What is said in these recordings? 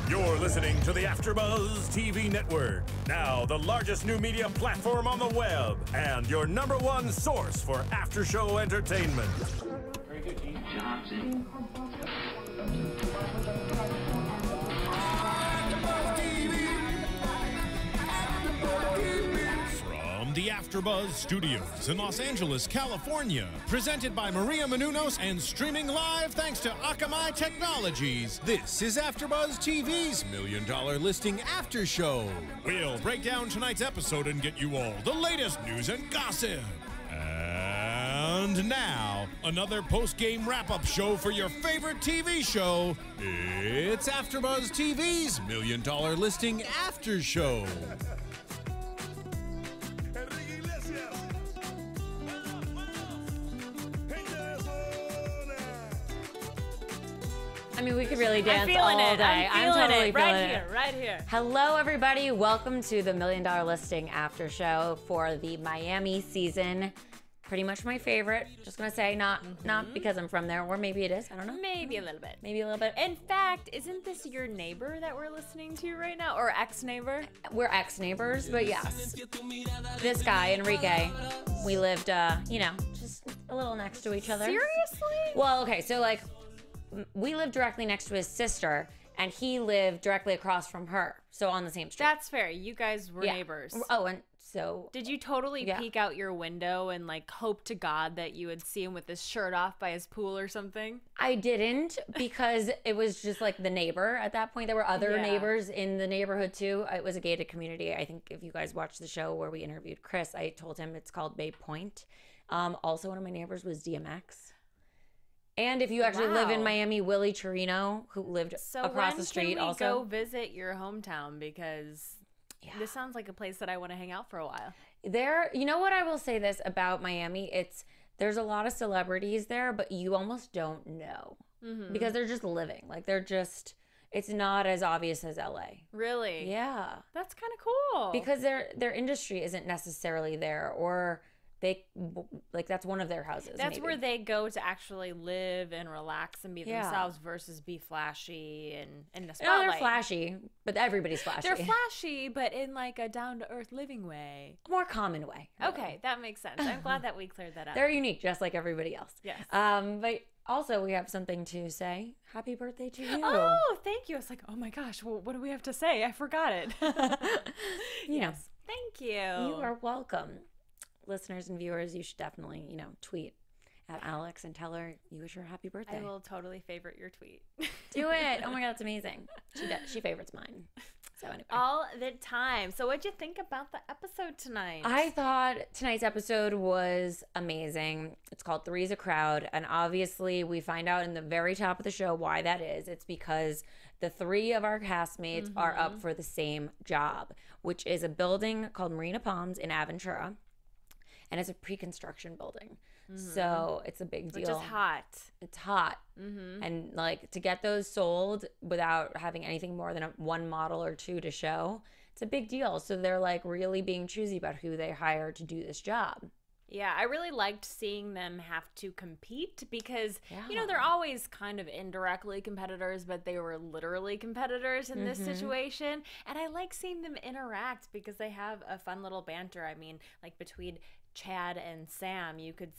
You're listening to the AFTERBUZZ TV network, now the largest new media platform on the web, and your #1 source for after-show entertainment. Very good, Gene. Johnson. From the AFTERBUZZ Studios in Los Angeles, California, presented by Maria Menounos and streaming live thanks to Akamai Technologies, this is AFTERBUZZ TV's $1 Million Listing After Show. We'll break down tonight's episode and get you all the latest news and gossip. And now, another post-game wrap-up show for your favorite TV show. It's AFTERBUZZ TV's $1 Million Listing After Show. I mean, we could really dance all day. I'm totally feeling it. Right here, right here. Hello, everybody. Welcome to the $1 Million Listing After Show for the Miami season. Pretty much my favorite. Just gonna say, not because I'm from there, or maybe it is. I don't know. Maybe a little bit. Maybe a little bit. In fact, isn't this your neighbor that we're listening to right now, or ex-neighbor? We're ex-neighbors, but yes. This guy, Enrique, we lived, you know, just a little next to each other. Seriously? Well, okay, so like, we lived directly next to his sister, and he lived directly across from her, so on the same street. That's fair. You guys were neighbors. Oh, and so... Did you totally peek out your window and like hope to God that you would see him with his shirt off by his pool or something? I didn't, because it was just like the neighbor at that point. There were other neighbors in the neighborhood too. It was a gated community. I think if you guys watched the show where we interviewed Chris, I told him it's called Bay Point. Also, one of my neighbors was DMX. And if you actually live in Miami, Willie Chirino, who lived across the street also. So when can we go visit your hometown? Because this sounds like a place that I want to hang out for a while. You know what I will say this about Miami? There's a lot of celebrities there, but you almost don't know. Because they're just living. Like it's not as obvious as LA. Really? Yeah. That's kind of cool. Because their industry isn't necessarily there, or that's one of their houses. That's where they go to actually live and relax and be themselves versus be flashy and in the spotlight. No, they're flashy, but everybody's flashy. They're flashy, but in like a down-to-earth living way. More common way. Okay, that makes sense. I'm glad that we cleared that up. They're unique, just like everybody else. Yes. But also, we have something to say. Happy birthday to you. Oh, thank you. I was like, oh my gosh, well, what do we have to say? I forgot it. Yes. Thank you. You are welcome. Listeners and viewers, you should definitely, tweet at Alex and tell her you wish her a happy birthday. I will totally favorite your tweet. Do it. Oh my God, that's amazing. She favorites mine. So anyway. All the time. So what'd you think about the episode tonight? I thought tonight's episode was amazing. It's called Three's a Crowd. And obviously we find out in the very top of the show why that is. It's because the three of our castmates are up for the same job, which is a building called Marina Palms in Aventura. And it's a pre-construction building. So it's a big deal. Which is hot. It's hot. And like to get those sold without having anything more than one model or two to show, it's a big deal. So they're like really being choosy about who they hire to do this job. Yeah, I really liked seeing them have to compete because, they're always kind of indirectly competitors, but they were literally competitors in this situation. And I like seeing them interact because they have a fun little banter. I mean, like between Chad and Sam, you could,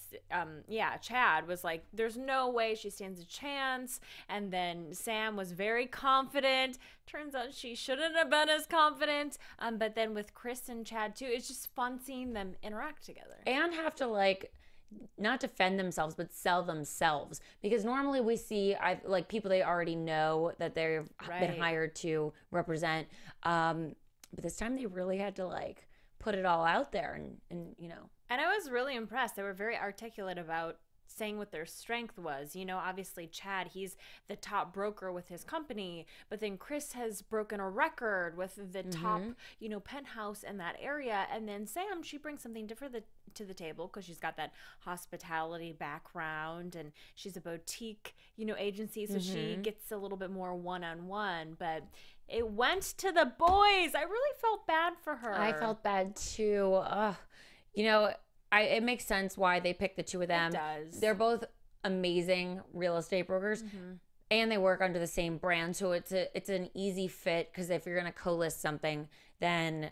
Chad was like, there's no way she stands a chance. And then Sam was very confident. Turns out she shouldn't have been as confident. But then with Chris and Chad too, it's just fun seeing them interact together. And have to like, not defend themselves, but sell themselves. Because normally we see people they already know that they've been hired to represent. But this time they really had to like put it all out there and And I was really impressed. They were very articulate about saying what their strength was. Obviously Chad, he's the top broker with his company, but then Chris has broken a record with the top, penthouse in that area. And then Sam, she brings something different to the table because she's got that hospitality background and she's a boutique, agency. So she gets a little bit more one-on-one, but it went to the boys. I really felt bad for her. I felt bad too. It makes sense why they picked the two of them. It does. They're both amazing real estate brokers. and they work under the same brand, so it's an easy fit, because if you're going to co-list something, then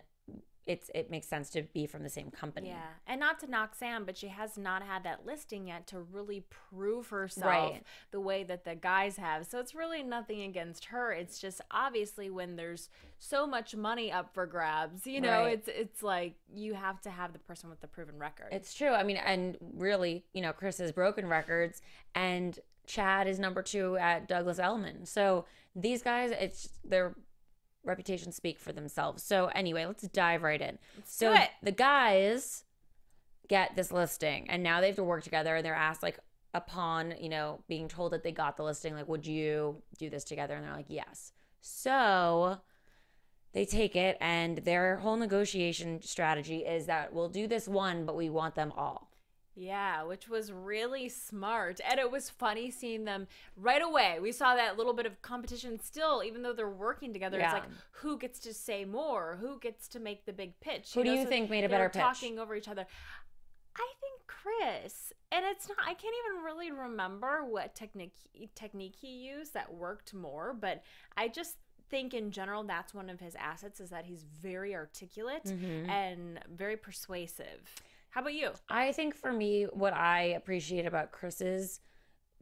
it makes sense to be from the same company. Yeah, and not to knock Sam, but she has not had that listing yet to really prove herself the way that the guys have. So it's really nothing against her. It's just obviously when there's so much money up for grabs, you know, it's like you have to have the person with the proven record. It's true. I mean, and really, you know, Chris has broken records, and Chad is number 2 at Douglas Elliman. So these guys, their reputations speak for themselves. So anyway, let's dive right in. So the guys get this listing, and now they have to work together, and they're asked, like, upon, you know, being told that they got the listing, like, would you do this together? And they're like, yes. So they take it, and their whole negotiation strategy is that we'll do this one, but we want them all. Yeah, which was really smart. And it was funny seeing them right away. We saw that little bit of competition still, even though they're working together. Yeah. It's like, who gets to say more? Who gets to make the big pitch? Who do you think made a better pitch? Talking over each other. I think Chris. And it's not, I can't even really remember what technique he used that worked more. But I just think in general, that's one of his assets, is that he's very articulate and very persuasive. How about you? I think for me, what I appreciate about Chris's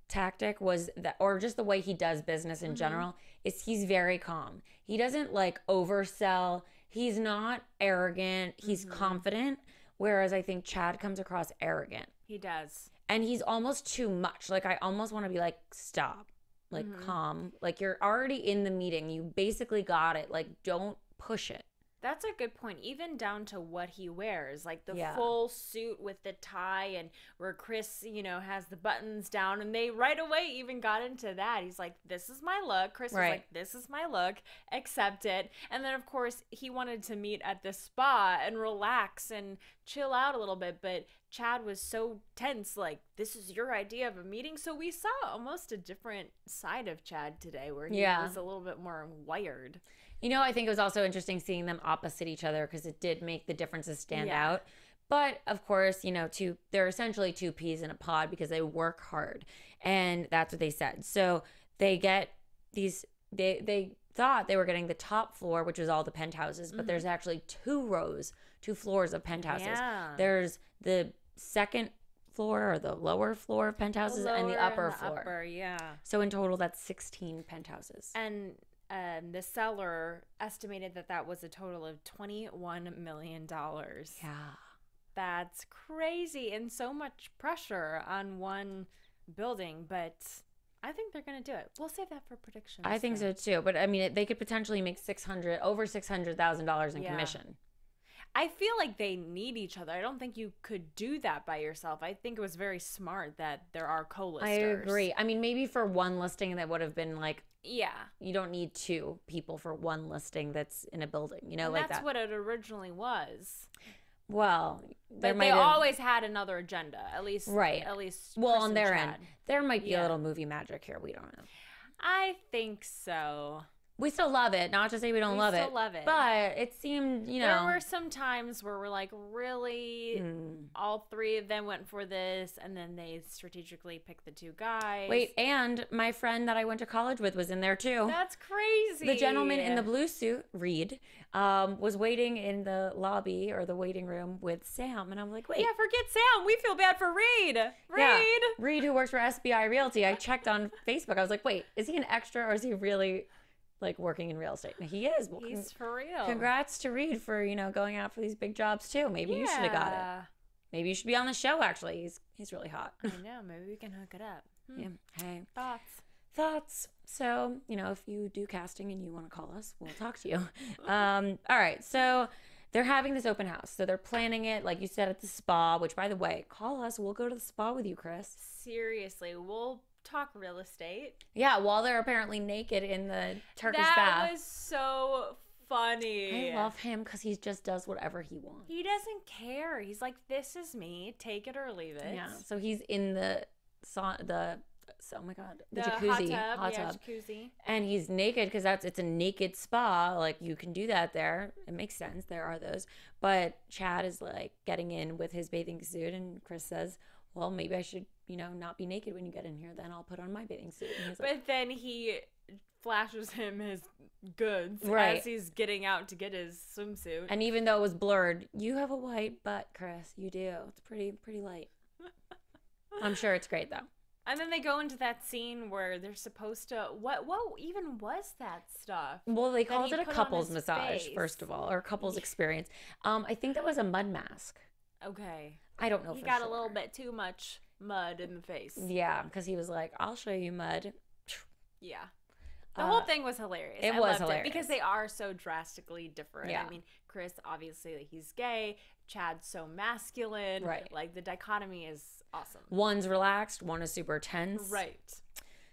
tactic was that, or just the way he does business in general, is he's very calm. He doesn't like oversell. He's not arrogant. He's confident. Whereas I think Chad comes across arrogant. He does. And he's almost too much. Like, I almost want to be like, stop, like calm. Like, you're already in the meeting. You basically got it. Like, don't push it. That's a good point, even down to what he wears, like the full suit with the tie, and where Chris, you know, has the buttons down, and they right away even got into that. He's like, this is my look. Chris was like, this is my look, accept it. And then, of course, he wanted to meet at the spa and relax and chill out a little bit, but Chad was so tense, like, this is your idea of a meeting. So we saw almost a different side of Chad today, where he was a little bit more wired. You know, I think it was also interesting seeing them opposite each other, because it did make the differences stand out. But of course, you know, they're essentially 2 peas in a pod, because they work hard, and that's what they said. So they get these. They thought they were getting the top floor, which was all the penthouses, but there's actually 2 floors of penthouses. Yeah. There's the second floor, or the lower floor of penthouses, and the upper floor. So in total, that's 16 penthouses. And the seller estimated that was a total of $21 million. Yeah. That's crazy, and so much pressure on one building, but I think they're going to do it. We'll save that for predictions. I think so too, but I mean, they could potentially make over $600,000 in commission. I feel like they need each other. I don't think you could do that by yourself. I think it was very smart that there are co-listers. I agree. I mean, maybe for one listing that would have been like, you don't need 2 people for one listing that's in a building, you know, and like that's what it originally was. Well, but they always had another agenda, at least. Right. At least. Well, on their end, there might be a little movie magic here. We don't know. I think so. We still love it. Not to say we don't love it. We still love it. But it seemed, you know. There were some times where we're like, really? All 3 of them went for this, and then they strategically picked the 2 guys. Wait, and my friend that I went to college with was in there too. That's crazy. The gentleman in the blue suit, Reed, was waiting in the lobby or the waiting room with Sam. And I'm like, wait. Yeah, forget Sam. We feel bad for Reed. Reed, who works for SBI Realty. I checked on Facebook. I was like, wait, is he an extra, or is he really like working in real estate? And he is. Well, he's for real. Congrats to Reed for, you know, going out for these big jobs too. Maybe you should have got it. Maybe you should be on the show, actually. He's really hot. I know. Maybe we can hook it up. Yeah. Hey. Thoughts. So, you know, if you do casting and you want to call us, we'll talk to you. All right. So they're having this open house. So they're planning it, like you said, at the spa, which, by the way, call us. We'll go to the spa with you, Chris. Seriously. We'll talk real estate. Yeah, while they're apparently naked in the Turkish bath. That was so funny. I love him because he just does whatever he wants. He doesn't care. He's like, this is me. Take it or leave it. Yeah. So he's in the the jacuzzi, hot tub. Jacuzzi. And he's naked because it's a naked spa. Like, you can do that there. It makes sense. There are those. But Chad is like getting in with his bathing suit, and Chris says, well, maybe I should, not be naked when you get in here. Then I'll put on my bathing suit. And he's like, But then he flashes him his goods Right. as he's getting out to get his swimsuit. and even though it was blurred, you have a white butt, Chris. You do. It's pretty light. I'm sure it's great though. And then they go into that scene where they're supposed to what even was that stuff? Well, they that called he it a put on couples his massage, face? first of all, or a couples experience. I think that was a mud mask. Okay. I don't know He for got sure. a little bit too much mud in the face. Yeah, because he was like, I'll show you mud. Yeah. The whole thing was hilarious. it I was loved hilarious. Because they are so drastically different. Yeah. I mean, Chris, obviously, he's gay. Chad's so masculine. Right. Like, the dichotomy is awesome. One's relaxed, one is super tense. Right.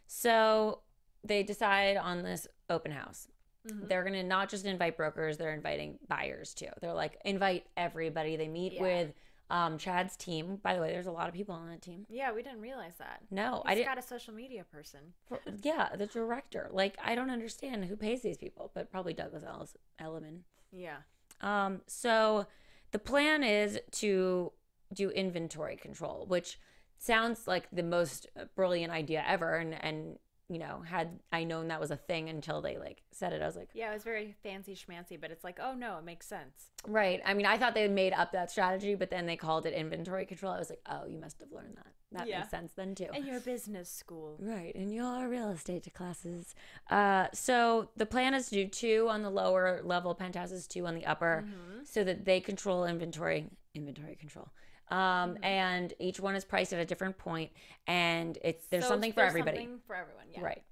So they decide on this open house. Mm-hmm. They're going to not just invite brokers, they're inviting buyers too. They're like, invite everybody. They meet Yeah. with Chad's team. By the way, there's a lot of people on that team. Yeah, we didn't realize that. No, He's I didn't. got a social media person. Yeah, the director. Like, I don't understand who pays these people, but probably Douglas Elliman. Yeah. So the plan is to do inventory control, which sounds like the most brilliant idea ever. And had I known that was a thing until they like said it, I was like, Yeah, it was very fancy schmancy, but it's like, oh no, it makes sense. right. I mean, I thought they made up that strategy, but then they called it inventory control. I was like, oh, you must have learned that. That Yeah. makes sense then too. And your business school. Right, in your real estate classes. So the plan is to do 2 on the lower level penthouses, 2 on the upper, so that they control inventory control. And each one is priced at a different point, and there's something for everybody. Something for everyone, yeah. Right.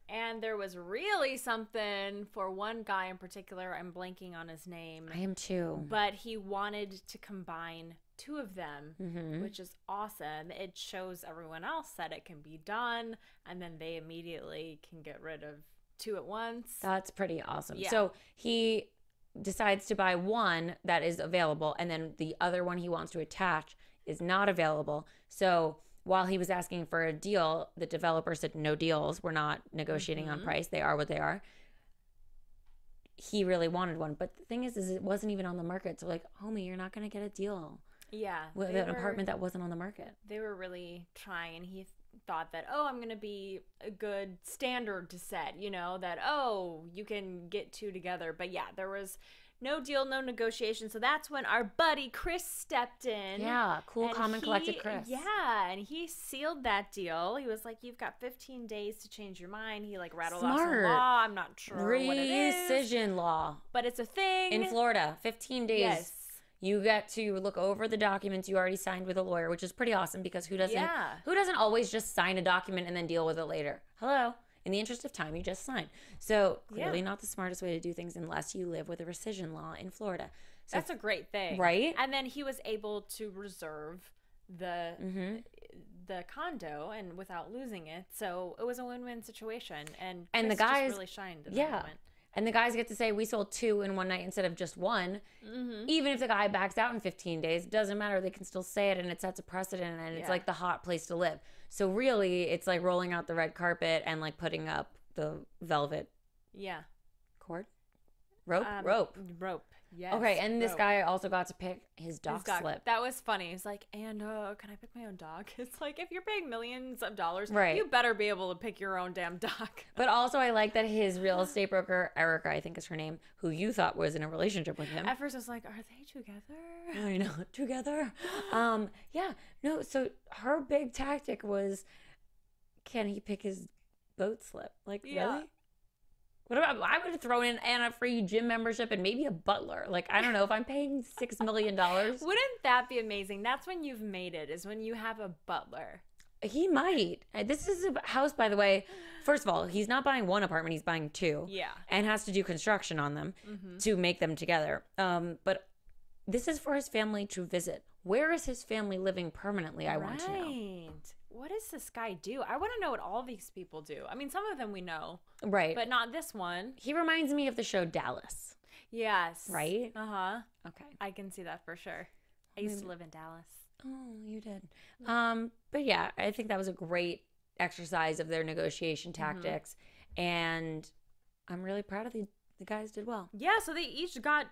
And there was really something for one guy in particular. I'm blanking on his name. I am too. But he wanted to combine 2 of them, Mm-hmm. which is awesome. It shows everyone else that it can be done, and then they immediately can get rid of 2 at once. That's pretty awesome. Yeah. So he decides to buy one that is available, and then the other one he wants to attach is not available. So while he was asking for a deal, the developer said no deals. We're not negotiating on price. They are what they are. He really wanted one. But the thing is it wasn't even on the market. So like, homie, you're not going to get a deal Yeah. with an apartment that wasn't on the market. They were really trying, and he thought that, oh, I'm going to be a good standard to set, that, oh, you can get 2 together. But yeah, there was no deal, no negotiation. So that's when our buddy Chris stepped in. Yeah, cool, And calm, and collected Chris. Yeah, and he sealed that deal. He was like, you've got 15 days to change your mind. He like rattled off some Smart. law. I'm not sure what it is. Rescission law. But it's a thing. In Florida, 15 days. Yes. You get to look over the documents you already signed with a lawyer, which is pretty awesome because who doesn't always just sign a document and then deal with it later? Hello. In the interest of time, you just sign. So clearly not the smartest way to do things unless you live with a rescission law in Florida. So, That's a great thing. Right? And then he was able to reserve the condo and without losing it. So it was a win-win situation. And the Chris guys just really shined in that moment. And the guys get to say, we sold 2 in one night instead of just 1. Even if the guy backs out in 15 days, it doesn't matter. They can still say it, and it sets a precedent, and it's like the hot place to live. So really, it's like rolling out the red carpet and like putting up the velvet cord? Rope. Yes. Okay, and this rope. guy also got to pick his dock slip. That was funny. He's like, and can I pick my own dock? It's like, if you're paying millions of dollars, Right. you better be able to pick your own damn dock. But also, I like that his real estate broker, Erica, I think is her name, who you thought was in a relationship with him. At first, I was like, are they together? I know, together. So her big tactic was, can he pick his boat slip? Like, really? What about, I would have thrown in a free gym membership and maybe a butler. Like, I don't know, if I'm paying $6 million. Wouldn't that be amazing? That's when you've made it, is when you have a butler. He might. This is a house, by the way. First of all, he's not buying 1 apartment, he's buying 2. Yeah. And has to do construction on them to make them together. But this is for his family to visit. Where is his family living permanently, I want to know. What does this guy do? I want to know what all these people do. I mean, some of them we know. Right. But not this one. He reminds me of the show Dallas. Yes. Right? Uh-huh. Okay. I can see that for sure. I used to live in Dallas. Oh, you did. But yeah, I think that was a great exercise of their negotiation tactics. And I'm really proud of the guys did well. Yeah, so they each got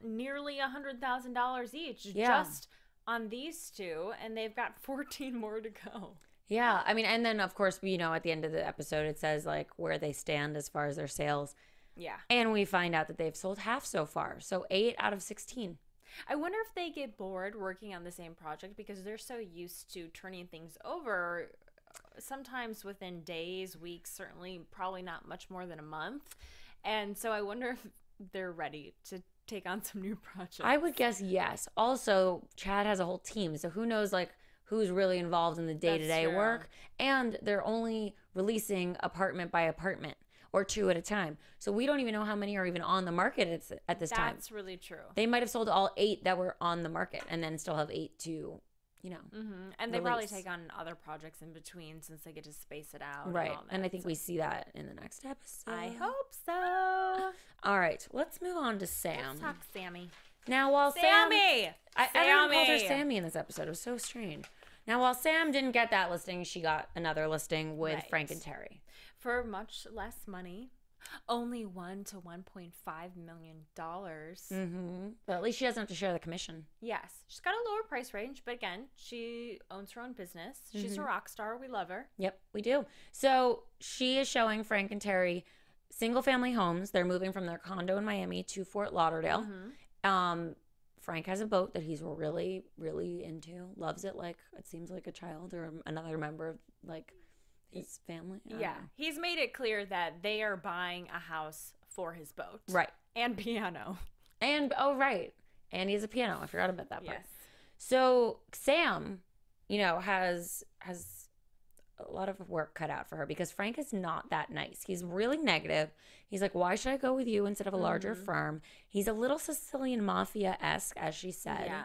nearly $100,000 each. Yeah. Just on these two, and they've got 14 more to go. Yeah, I mean, and then of course, you know, at the end of the episode, it says like where they stand as far as their sales. Yeah. And we find out that they've sold half so far. So 8 out of 16. I wonder if they get bored working on the same project because they're so used to turning things over, sometimes within days, weeks, certainly probably not much more than a month. And so I wonder if they're ready to take on some new projects. I would guess yes. Also, Chad has a whole team, so who knows like who's really involved in the day-to-day work. And they're only releasing apartment by apartment or 2 at a time. So we don't even know how many are even on the market at this time. That's really true. They might have sold all 8 that were on the market and then still have 8 to, you know, And they probably take on other projects in between since they get to space it out. right. And And I think we see that in the next episode. I hope so. All right, let's move on to Sam. Let's talk Sammy. Now, while Sammy! everyone called her Sammy in this episode. It was so strange. Now, while Sam didn't get that listing, she got another listing with Right. Frank and Terry. For much less money. Only $1 to $1.5 million. But at least she doesn't have to share the commission. Yes. She's got a lower price range, but again, she owns her own business. She's a rock star. We love her. Yep, we do. So she is showing Frank and Terry single family homes. They're moving from their condo in Miami to Fort Lauderdale. Frank has a boat that he's really, really into. Loves it like it seems like a child or another member of like his family. I don't know. He's made it clear that they are buying a house for his boat. Right. And piano. And right. And he has a piano. I forgot about that part. Yes. So Sam, you know, has a lot of work cut out for her because Frank is not that nice. He's really negative. He's like, why should I go with you instead of a larger firm? He's a little Sicilian mafia-esque, as she said. Yeah.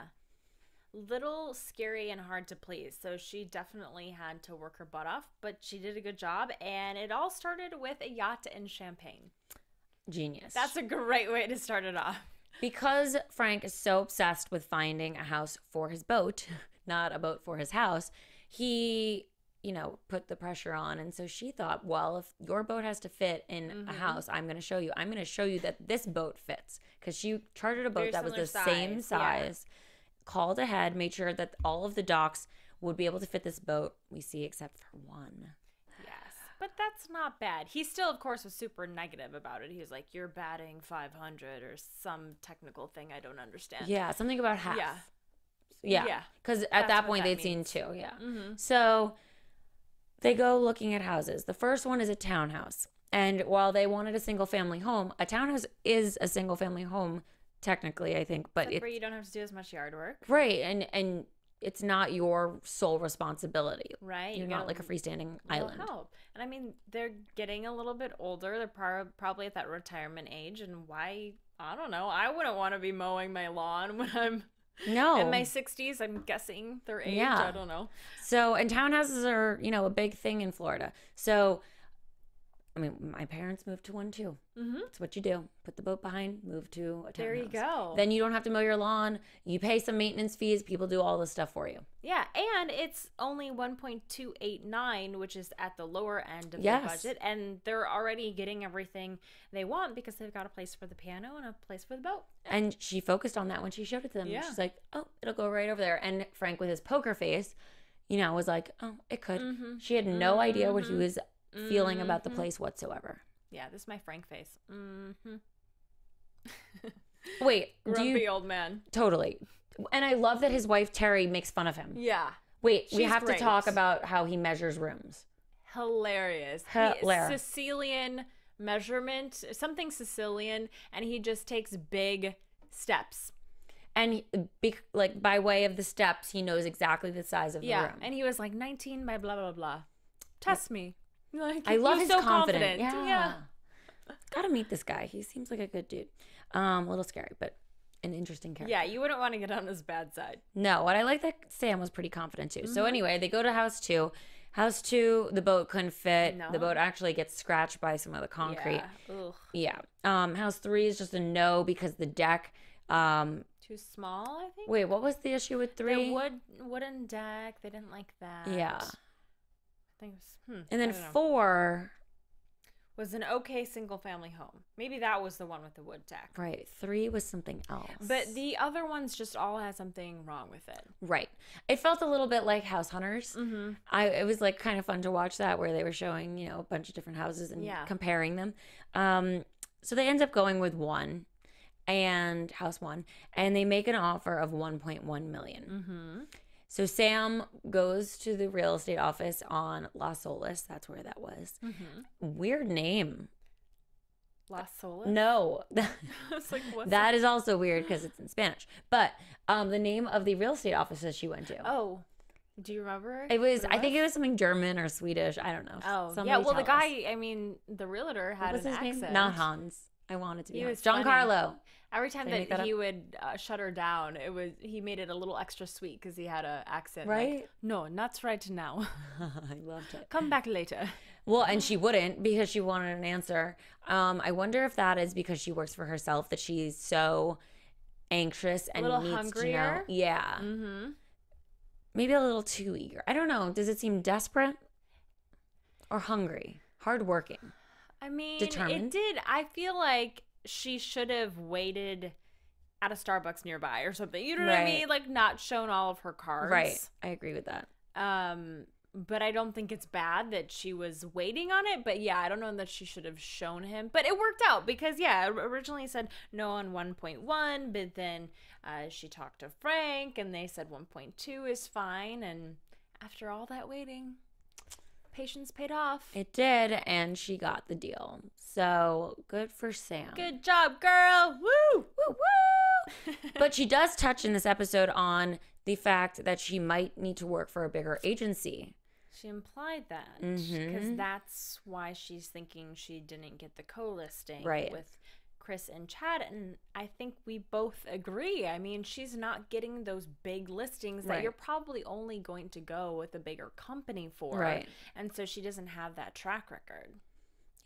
Little scary and hard to please. So she definitely had to work her butt off, but she did a good job. And it all started with a yacht and champagne. Genius. That's a great way to start it off. Because Frank is so obsessed with finding a house for his boat, not a boat for his house, he, you know, put the pressure on. And so she thought, well, if your boat has to fit in a house, I'm going to show you. I'm going to show you that this boat fits. Because she chartered a boat Very that was the similar same size, called ahead, made sure that all of the docks would be able to fit this boat. We see except for one. Yes. But that's not bad. He still, of course, was super negative about it. He was like, you're batting 500 or some technical thing I don't understand. Yeah, something about half. Yeah. Yeah. Because at That's that what point, that they'd seen means. 2. Yeah. So they go looking at houses. The first one is a townhouse. And while they wanted a single family home, a townhouse is a single family home, technically, I think. But Except for you don't have to do as much yard work. right. And it's not your sole responsibility. Right. You're not like a freestanding island. Help. And I mean, they're getting a little bit older. They're probably at that retirement age. And why? I don't know. I wouldn't want to be mowing my lawn when I'm No. in my 60s. I'm guessing their age. Yeah. I don't know. So, and townhouses are, you know, a big thing in Florida. So, I mean, my parents moved to one too. It's what you do. Put the boat behind, move to a townhouse. There you go. Then you don't have to mow your lawn. You pay some maintenance fees. People do all this stuff for you. Yeah, and it's only 1.289, which is at the lower end of Yes. the budget, and they're already getting everything they want because they've got a place for the piano and a place for the boat. And she focused on that when she showed it to them. Yeah. She's like, oh, it'll go right over there. And Frank, with his poker face, you know, was like, oh, it could. She had no idea what he was feeling about the place whatsoever. Yeah, this is my Frank face. Wait, Grumpy old man. Totally. And I love that his wife, Terry, makes fun of him. Yeah. Wait, we She's have great. to talk about how he measures rooms. Hilarious. Hilarious. Sicilian measurement, something Sicilian, and he just takes big steps. And like by way of the steps, he knows exactly the size of the room. And he was like 19 by blah, blah, blah. Test me. Like, I love he's his so confidence. confident. Yeah. Gotta meet this guy. He seems like a good dude. A little scary, but an interesting character. Yeah, you wouldn't want to get on his bad side. No, what I like that Sam was pretty confident too. So anyway, they go to house 2. House 2, the boat couldn't fit. No. The boat actually gets scratched by some of the concrete. Yeah. Ugh. Yeah. House 3 is just a no because the deck. Too small, I think. Wait, what was the issue with 3? The wooden deck. They didn't like that. Yeah. I think it was. And then I don't know. 4. was an okay single family home. Maybe that was the one with the wood deck. Right. 3 was something else. But the other ones just all had something wrong with it. Right. It felt a little bit like House Hunters. Mm-hmm. It was like kind of fun to watch that, where they were showing, you know, a bunch of different houses and comparing them. So they end up going with one, and house 1, and they make an offer of 1.1 million. Mm-hmm. So Sam goes to the real estate office on Las Olas. That's where that was. Mm-hmm. Weird name. Las Olas? No. I was like, what's That is also weird because it's in Spanish. But the name of the real estate office that she went to. Oh. Do you remember? It was, I think it was something German or Swedish. I don't know. Oh, Somebody yeah. Well, the tell us. guy, I mean, the realtor had What was an his accent. name? Not Hans. I wanted to be He Hans. was funny. Giancarlo. Every time Did I make that that he would shut her down, he made it a little extra sweet because he had an accent. Right? Like, no, not right now. I loved it. Come back later. Well, and she wouldn't because she wanted an answer. I wonder if that is because she works for herself, that she's so anxious and A little needs hungrier? to know. Yeah. Mm-hmm. Maybe a little too eager. I don't know. Does it seem desperate or hungry? Hardworking. I mean, Determined? it did. I feel like she should have waited at a Starbucks nearby or something. You know what I Right. mean? Like, not shown all of her cards. Right. I agree with that. But I don't think it's bad that she was waiting on it. But yeah, I don't know that she should have shown him. But it worked out because, yeah, originally said no on 1.1, but then she talked to Frank and they said 1.2 is fine. And after all that waiting, patience paid off. It did, and she got the deal. So good for Sam. Good job, girl. Woo! Woo woo! But she does touch in this episode on the fact that she might need to work for a bigger agency. She implied that because that's why she's thinking she didn't get the co-listing Right. with Chris and Chad. And I think we both agree. I mean, she's not getting those big listings that Right. you're probably only going to go with a bigger company for. Right. And so she doesn't have that track record.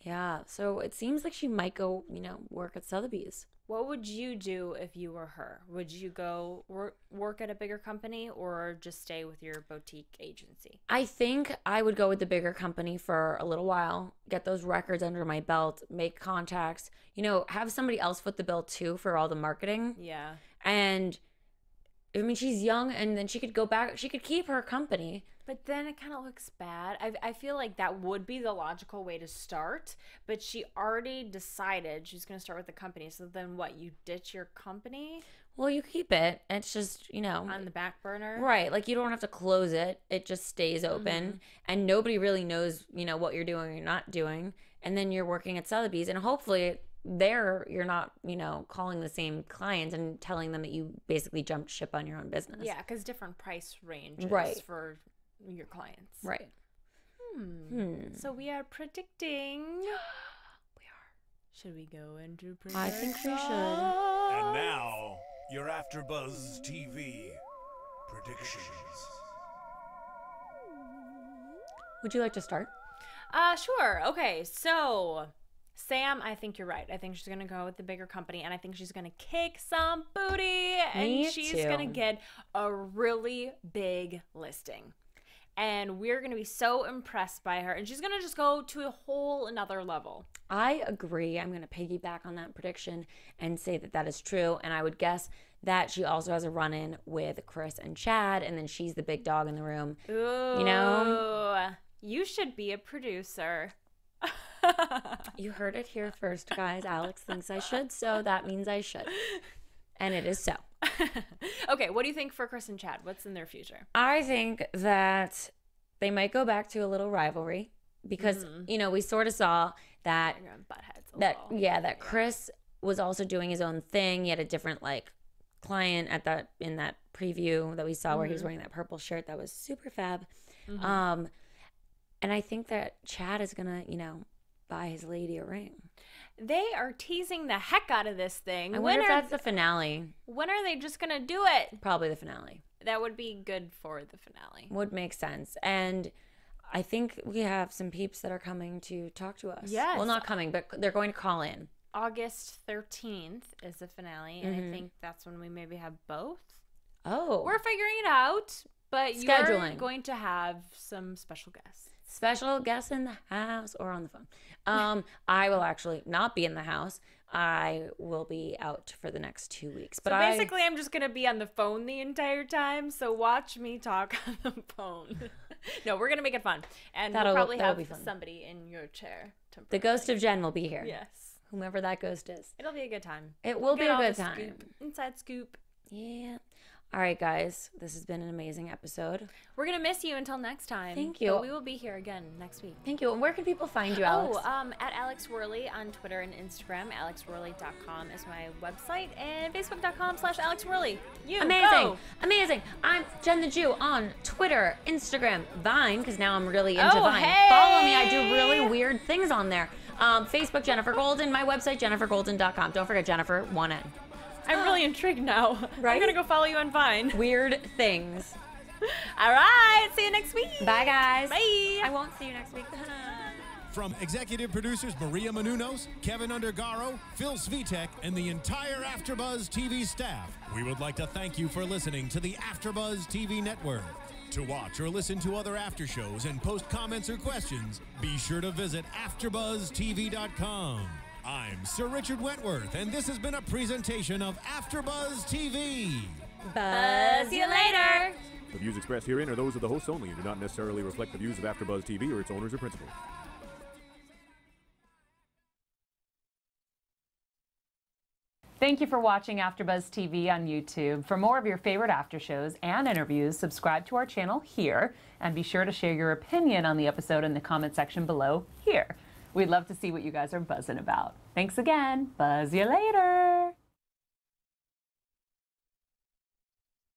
Yeah, so it seems like she might go, you know, work at Sotheby's. What would you do if you were her? Would you go work at a bigger company or just stay with your boutique agency? I think I would go with the bigger company for a little while, get those records under my belt, make contacts, you know, have somebody else foot the bill too for all the marketing. Yeah. And I mean, she's young, and then she could go back, she could keep her company. But then it kind of looks bad. I feel like that would be the logical way to start, but she already decided she's going to start with the company. So then what, you ditch your company Well, you keep it. It's just, you know. on the back burner? Right. Like, you don't have to close it. It just stays open. And nobody really knows, you know, what you're doing or not doing. And then you're working at Sotheby's. And hopefully there you're not, you know, calling the same clients and telling them that you basically jumped ship on your own business. Yeah, because different price ranges Right. for your clients. Right. So we are predicting. We are. Should we go into predictions? I think we should. And now, your AfterBuzz TV predictions. Would you like to start? Sure. Okay, so Sam, I think you're right. I think she's gonna go with the bigger company, and I think she's gonna kick some booty, Me and she's too. gonna get a really big listing. And we're gonna be so impressed by her, and she's gonna just go to a whole another level. I agree. I'm going to piggyback on that prediction and say that that is true. And I would guess that she also has a run-in with Chris and Chad, and then she's the big dog in the room. Ooh, You know? you should be a producer. You heard it here first, guys. Alex thinks I should, so that means I should. And it is so. Okay, what do you think for Chris and Chad? What's in their future? I think that they might go back to a little rivalry because, you know, we sort of saw that They're gonna butt heads a that little. Chris was also doing his own thing. He had a different like client at that in that preview that we saw where he was wearing that purple shirt that was super fab. And I think that Chad is gonna, you know, buy his lady a ring. They are teasing the heck out of this thing. I wonder if that's the finale. When are they just gonna do it? Probably the finale. That would be good for the finale. Would make sense. And I think we have some peeps that are coming to talk to us. Yes. Well, not coming, but they're going to call in. August 13th is the finale, and I think that's when we maybe have both. Oh. We're figuring it out, but you're Scheduling. going to have some special guests. special guests in the house or on the phone. I will actually not be in the house. I will be out for the next 2 weeks. But so basically, I'm just going to be on the phone the entire time. So watch me talk on the phone. No, we're going to make it fun. And we'll probably have somebody in your chair. The ghost of Jen will be here. Yes. Whomever that ghost is. It'll be a good time. It will be a good time. Scoop, inside scoop. Yeah. All right, guys. This has been an amazing episode. We're going to miss you until next time. Thank you. But we will be here again next week. Thank you. And where can people find you, Alex? At Alex Wehrley on Twitter and Instagram. AlexWehrley.com is my website. And Facebook.com/Alex Wehrley. Amazing. Amazing. I'm Jen the Jew on Twitter, Instagram, Vine, because now I'm really into Vine. Hey. Follow me. I do really weird things on there. Facebook, Jenifer Golden. My website, JeniferGolden.com. Don't forget Jenifer, 1N. I'm really intrigued now. Right? I'm going to go follow you on Vine. Weird things. All right. See you next week. Bye, guys. Bye. I won't see you next week. From executive producers Maria Menounos, Kevin Undergaro, Phil Svitek, and the entire AfterBuzz TV staff, we would like to thank you for listening to the AfterBuzz TV network. To watch or listen to other after shows and post comments or questions, be sure to visit AfterBuzzTV.com. I'm Sir Richard Wentworth, and this has been a presentation of AfterBuzz TV. Buzz you later. The views expressed herein are those of the hosts only and do not necessarily reflect the views of AfterBuzz TV or its owners or principals. Thank you for watching AfterBuzz TV on YouTube. For more of your favorite after shows and interviews, subscribe to our channel here, and be sure to share your opinion on the episode in the comment section below here. We'd love to see what you guys are buzzing about. Thanks again. Buzz you later.